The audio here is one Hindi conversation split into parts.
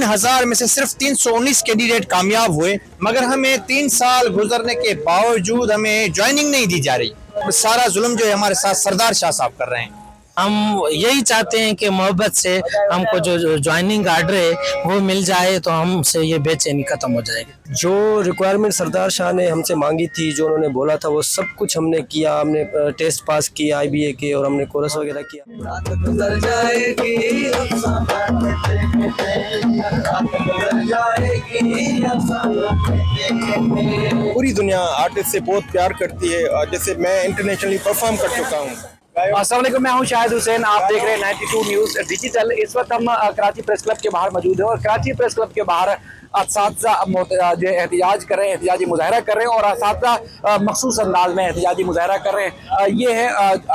3000 में से सिर्फ 319 कैंडिडेट कामयाब हुए, मगर हमें 3 साल गुजरने के बावजूद हमें ज्वाइनिंग नहीं दी जा रही। सारा जुल्म जो है हमारे साथ सरदार शाह साहब कर रहे हैं। हम यही चाहते हैं कि मोहब्बत से हमको जो ज्वाइनिंग आर्डर है वो मिल जाए तो हमसे ये बेचैनी खत्म हो जाएगी। जो रिक्वायरमेंट सरदार शाह ने हमसे मांगी थी, जो उन्होंने बोला था, वो सब कुछ हमने किया। हमने टेस्ट पास किए IBA के, और हमने कोरस वगैरह किया। पूरी दुनिया आर्टिस्ट से बहुत प्यार करती है। जैसे मैं इंटरनेशनली परफॉर्म कर चुका हूँ। अस्सलाम वालेकुम, मैं हूं शाहिद हुसैन। आप देख रहे हैं 92 न्यूज़ डिजिटल। इस वक्त हम कराची प्रेस क्लब के बाहर मौजूद हैं और कराची प्रेस क्लब के बाहर असातिज़ा जो एहतिजाज कर रहे हैं, एहतिजाजी मुजाहरा कर रहे हैं और असातिज़ा मखसूस अंदाज में एहतिजाजी मुजाहरा कर रहे हैं। ये है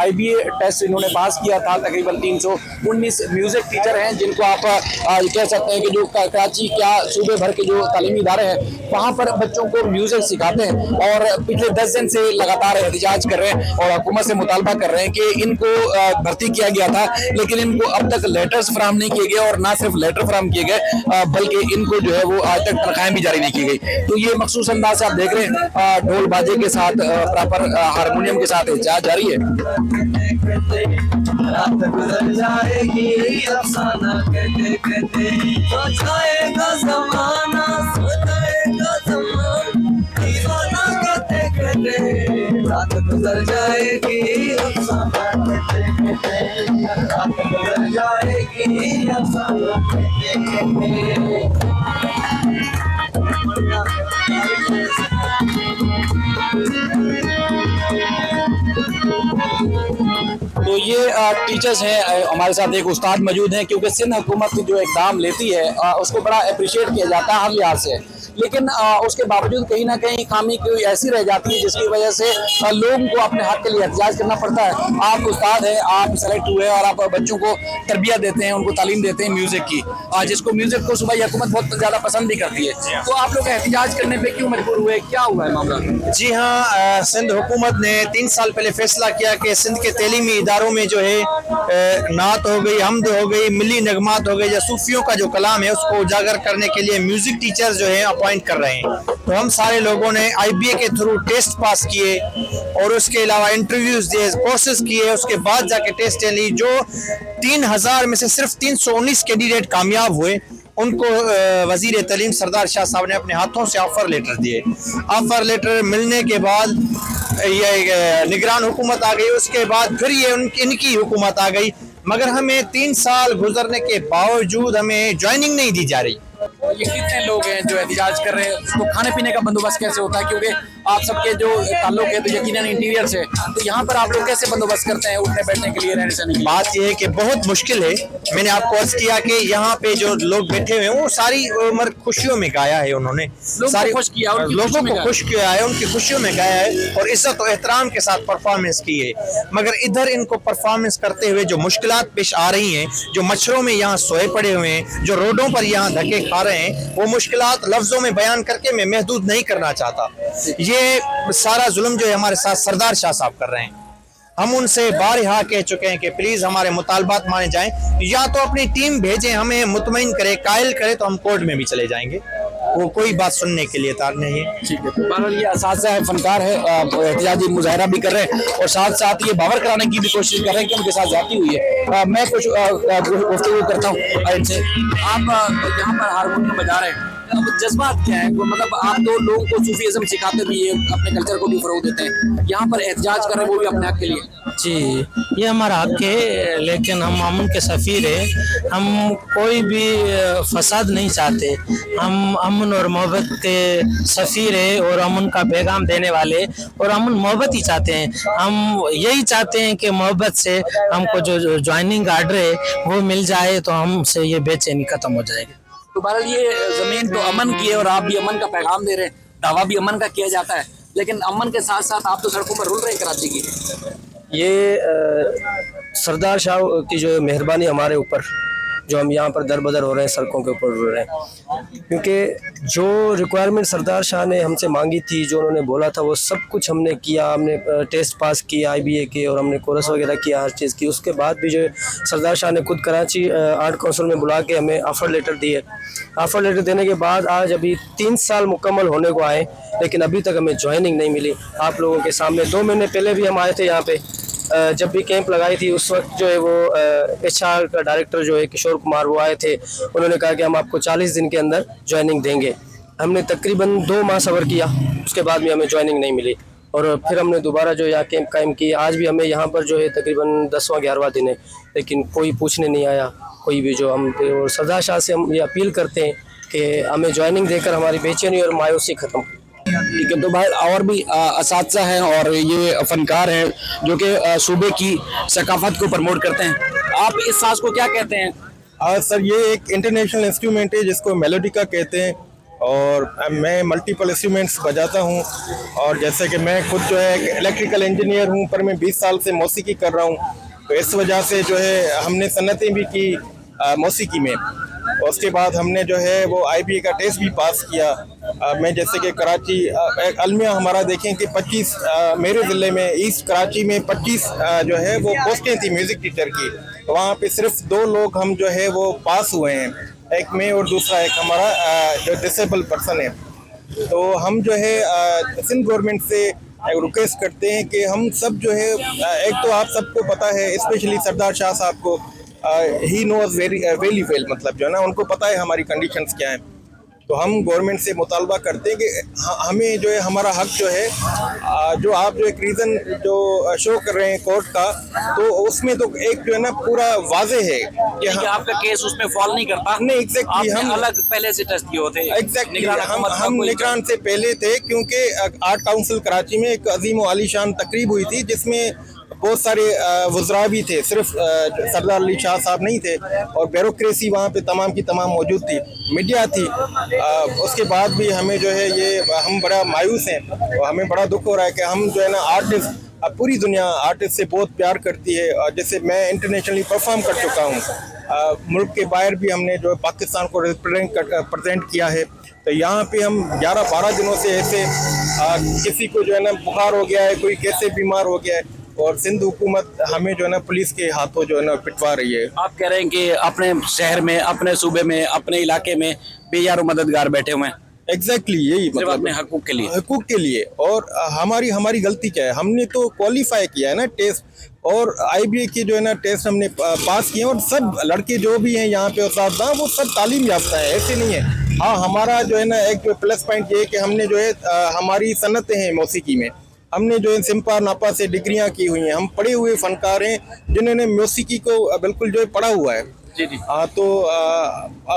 IBA टेस्ट इन्होंने पास किया था। तकरीबन 319 म्यूज़िक टीचर हैं जिनको आप कह सकते हैं कि जो कराची क्या सूबे भर के जो तालीमी इदारे हैं वहाँ पर बच्चों को म्यूज़िक सिखाते हैं और पिछले 10 दिन से लगातार एहतिजाज कर रहे हैं और हुकूमत से मुतालबा कर रहे हैं कि इनको भर्ती किया गया था, लेकिन इनको अब तक लेटर्स फराहम नहीं किए गए और ना सिर्फ लेटर फराहम किए गए बल्कि इनको जो है वो आज तक तनख्वाहें भी जारी नहीं की गई। तो ये मखसूस अंदाज से आप देख रहे हैं ढोल बाजे के साथ, प्रॉपर हारमोनियम के साथ एहतिजाज जारी है। रात गुजर जाएगी, गुजर जाएगी, तो ये टीचर्स हैं, हमारे साथ एक उस्ताद मौजूद हैं। क्योंकि सिंध हुकूमत जो इकदाम लेती है उसको बड़ा अप्रिशिएट किया जाता है हर लिहाज से, लेकिन उसके बावजूद कहीं ना कहीं खामी कोई ऐसी रह जाती है जिसकी वजह से लोगों को अपने हक के लिए एहतजाज करना पड़ता है। आप उस्ताद हैं, आप सेलेक्ट हुए और आप बच्चों को तरबियत देते हैं, उनको तालीम देते हैं म्यूज़िक की, जिसको म्यूज़िक को सुबह हुकूमत बहुत ज़्यादा पसंद भी करती है। तो आप लोग एहतजाज करने पर क्यों मजबूर हुए, क्या हुआ है मामला? जी हाँ, सिंध हुकूमत ने 3 साल पहले फैसला किया कि सिंध के तलीमी इदारों में जो है नात हो गई, हमद हो गई, मिली नगमात हो गई या सूफियों का जो कलाम है उसको उजागर करने के लिए म्यूजिक टीचर्स जो है अपॉइंट कर रहे हैं। तो हम सारे लोगों ने IBA के थ्रू टेस्ट पास किए और उसके अलावा इंटरव्यूज दिए, कोर्सेज किए, उसके बाद जाके टेस्ट ली। जो 3000 में से सिर्फ 319 कैंडिडेट कामयाब हुए, उनको वजीर तलीम सरदार शाह साहब ने अपने हाथों से ऑफर लेटर दिए। ऑफर लेटर मिलने के बाद ये निगरान हुकूमत आ गई, उसके बाद फिर ये इनकी हुकूमत आ गई, मगर हमें 3 साल गुजरने के बावजूद हमें ज्वाइनिंग नहीं दी जा रही। ये कितने लोग हैं जो एहतिजाज कर रहे हैं? तो खाने पीने का बंदोबस्त कैसे होता है? क्योंकि आप सबके जो ताल्लुक है तो यकीनन इंटीरियर से, तो यहाँ पर आप लोग कैसे बंदोबस्त करते हैं उठने बैठने के लिए, रहने सहने के लिए? बात यह है कि बहुत मुश्किल है। मैंने आपको अर्ज किया कि यहाँ पे जो लोग बैठे हुए हैं वो सारी उम्र खुशियों में गाया है, उन्होंने सारी खुश किया, लोगों को खुश किया है, उनकी खुशियों में गाया है और इज्जत और एहतराम के साथ परफॉर्मेंस की है। मगर इधर इनको परफॉर्मेंस करते हुए जो मुश्किलात पेश आ रही हैं, जो मच्छरों में यहाँ सोए पड़े हुए हैं, जो रोडों पर यहाँ धक्के खा रहे हैं, वो मुश्किलात लफ्जों में बयान करके मैं महदूद नहीं करना चाहता। ये सारा जुल्म जो है हमारे साथ सरदार शाह साहब कर रहे हैं। हम उनसे बारहा कह चुके हैं कि प्लीज हमारे मुतालबात माने जाएं, या तो अपनी टीम भेजें, हमें मुतमईन करे, कायल करे, तो हम कोर्ट में भी चले जाएंगे। वो कोई बात सुनने के लिए तैयार नहीं है। ठीक है, तो ये असातिज़ा है, फनकार है, एहतिजाजी मुजाहरा भी कर रहे हैं और साथ साथ ये बावर कराने की भी कोशिश कर रहे हैं कि उनके साथ ज्यादती हुई है। मैं कुछ गुफ्तगू करता हूँ इनसे। आप यहाँ पर हारमोनियम बजा रहे हैं, अब जज्बात क्या है? मतलब आप तो लोगों को सूफीज़्म सिखाते भी है, अपने कल्चर को भी फरोग देते हैं, यहाँ पर एहतजाज कर रहे हैं वो भी अपने हक के लिए। जी, ये हमारा हक है, लेकिन हम अमन के सफ़ीर हैं। हम कोई भी फसाद नहीं चाहते, हम अमन और मोहब्बत के सफ़ीर हैं और अमन का पैगाम देने वाले, और अमन मोहब्बत ही चाहते हैं। हम यही चाहते हैं कि मोहब्बत से हमको जो ज्वाइनिंग आर्डर है वो मिल जाए तो हमसे ये बेचैनी ख़त्म हो जाएगी। तो बहरहाल ये ज़मीन तो अमन की है और आप भी अमन का पैगाम दे रहे हैं, दावा भी अमन का किया जाता है, लेकिन अमन के साथ साथ आप तो सड़कों पर रुल रहे हैं कराची की। ये सरदार शाह की जो मेहरबानी हमारे ऊपर, जो हम यहाँ पर दर बदर हो रहे हैं, सड़कों के ऊपर रुल रहे हैं, क्योंकि जो रिक्वायरमेंट सरदार शाह ने हमसे मांगी थी, जो उन्होंने बोला था, वो सब कुछ हमने किया। हमने टेस्ट पास किए IBA के और हमने कोरस वगैरह किया, हर चीज़ की। उसके बाद भी जो है सरदार शाह ने खुद कराची आर्ट काउंसिल में बुला के हमें ऑफ़र लेटर दिए। ऑफ़र लेटर देने के बाद आज अभी 3 साल मुकम्मल होने को आए, लेकिन अभी तक हमें ज्वाइनिंग नहीं मिली। आप लोगों के सामने 2 महीने पहले भी हम आए थे यहाँ पे, जब भी कैंप लगाई थी उस वक्त जो है वो HR का डायरेक्टर जो है किशोर कुमार, वो आए थे। उन्होंने कहा कि हम आपको 40 दिन के अंदर ज्वाइनिंग देंगे। हमने तकरीबन 2 माह सब्र किया, उसके बाद भी हमें ज्वाइनिंग नहीं मिली और फिर हमने दोबारा जो यहाँ कैंप कायम की। आज भी हमें यहाँ पर जो है तकरीबन 10वां 11वां दिन है, लेकिन कोई पूछने नहीं आया, कोई भी जो हम थे। और सरदार शाह से हम ये अपील करते हैं कि हमें ज्वाइनिंग देकर हमारी बेचैनी और मायूसी ख़त्म। ठीक है, तो भाई और भी असातिज़ा हैं और ये फनकार हैं जो कि सूबे की सकाफत को प्रमोट करते हैं। आप इस साज को क्या कहते हैं? सर, ये एक इंटरनेशनल इंस्ट्रूमेंट है जिसको मेलोडिका कहते हैं और मैं मल्टीपल इंस्ट्रूमेंट्स बजाता हूँ। और जैसे कि मैं खुद जो है एक इलेक्ट्रिकल इंजीनियर हूँ, पर मैं 20 साल से मौसीकी कर रहा हूँ, तो इस वजह से जो है हमने सन्नतें भी की मौसीकी में। और उसके बाद हमने जो है वो IBA का टेस्ट भी पास किया। मैं जैसे कि कराची अलमिया हमारा देखें कि 25 मेरे ज़िले में ईस्ट कराची में 25 जो है वो पोस्टें थी म्यूज़िक टीचर की। वहाँ पे सिर्फ 2 लोग हम जो है वो पास हुए हैं, एक मैं और दूसरा एक हमारा जो डिसेबल पर्सन है। तो हम जो है सिंध गवर्नमेंट से रिक्वेस्ट करते हैं कि हम सब जो है, एक तो आप सबको पता है, स्पेशली सरदार शाह साहब को ही नोज वेरी वेल, मतलब जो है ना उनको पता है हमारी कंडीशंस क्या हैं। तो हम गवर्नमेंट से मुतालबा करते हैं कि हमें जो है हमारा हक जो है, जो आप जो एक रीज़न जो शो कर रहे हैं कोर्ट का, तो उसमें तो एक जो है ना पूरा वाजे है कि आपका केस उसमें फॉल नहीं करता। नहीं, एग्जैक्टली हम अलग पहले से टेस्ट किए होते। एग्जैक्टली हम निगरान से पहले थे, क्योंकि आर्ट काउंसिल कराची में एक अजीम व आलीशान तकरीब हुई थी जिसमें बहुत सारे वज़रा भी थे, सिर्फ सरदार अली शाह साहब नहीं थे, और ब्यूरोक्रेसी वहाँ पे तमाम की तमाम मौजूद थी, मीडिया थी। उसके बाद भी हमें जो है ये हम बड़ा मायूस हैं और हमें बड़ा दुख हो रहा है कि हम जो है ना आर्टिस्ट, पूरी दुनिया आर्टिस्ट से बहुत प्यार करती है। और जैसे मैं इंटरनेशनली परफॉर्म कर चुका हूँ, मुल्क के बाहर भी हमने जो है पाकिस्तान को रिप्रेजेंट किया है। तो यहाँ पे हम 11-12 दिनों से ऐसे किसी को जो है ना बुखार हो गया है, कोई कैसे बीमार हो गया है, और सिंध हुकूमत हमें जो है ना पुलिस के हाथों जो है ना पिटवा रही है। आप कह रहे हैं कि अपने शहर में, अपने सूबे में, अपने इलाके में बेयारो मददगार बैठे हुए हैं। एग्जैक्टली यही मतलब अपने हकूक के लिए। और हमारी गलती क्या है, हमने तो क्वालिफाई किया है ना टेस्ट, और IBA की जो है ना टेस्ट हमने पास किए, और सब लड़के जो भी हैं यहाँ पे उस्ताद वो सब तालीम याफ्ता है, ऐसे नहीं है। हाँ, हमारा जो है ना एक जो प्लस पॉइंट ये है कि हमने जो है हमारी सन्नतें हैं मौसीकी में, हमने जो है सिम्पा नापा से डिग्रियां की हुई हैं, हम पढ़े हुए फनकार हैं जिन्होंने मौसीकी को बिल्कुल जो है पढ़ा हुआ है। जी जी। तो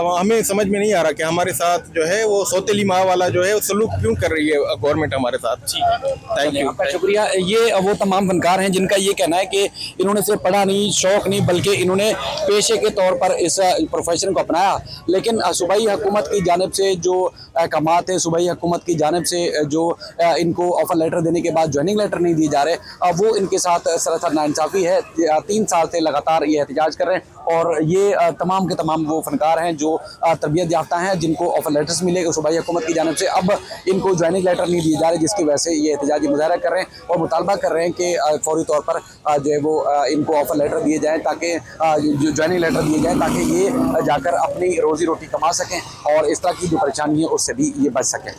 हमें समझ में नहीं आ रहा कि हमारे साथ जो है वो सौतेली माँ वाला जो है वो सलूक क्यों कर रही है गवर्नमेंट हमारे साथ। थैंक यू, आपका शुक्रिया। ये वो तमाम फनकार हैं जिनका ये कहना है कि इन्होंने सिर्फ पढ़ा नहीं, शौक नहीं, बल्कि इन्होंने पेशे के तौर पर इस प्रोफेशन को अपनाया। लेकिन सूबाई हुकूमत की जानिब से जो अहकामात है, सूबाई हुकूमत की जानिब से जो इनको ऑफर लेटर देने के बाद ज्वाइनिंग लेटर नहीं दिए जा रहे, वो इनके साथ सरासर नाइंसाफ़ी है। 3 साल से लगातार ये एहतजाज कर रहे हैं, और ये तमाम के तमाम वो फनकार हैं जो तरबियत याफ्ता हैं, जिनको ऑफर लेटर्स मिले सूबाई हुकूमत की जानिब से। अब इनको ज्वाइनिंग लेटर नहीं दिए जा रहे, जिसकी वजह से ये एहतजाजी मुजाहरा कर रहे हैं और मुतालबा कर रहे हैं कि फौरी तौर पर जो है वो इनको ऑफर लेटर दिए जाएँ, ताकि ज्वाइनिंग लेटर दिए जाएँ, ताकि ये जाकर अपनी रोज़ी रोटी कमा सकें और इस तरह की जो परेशानी है उससे भी ये बच सकें।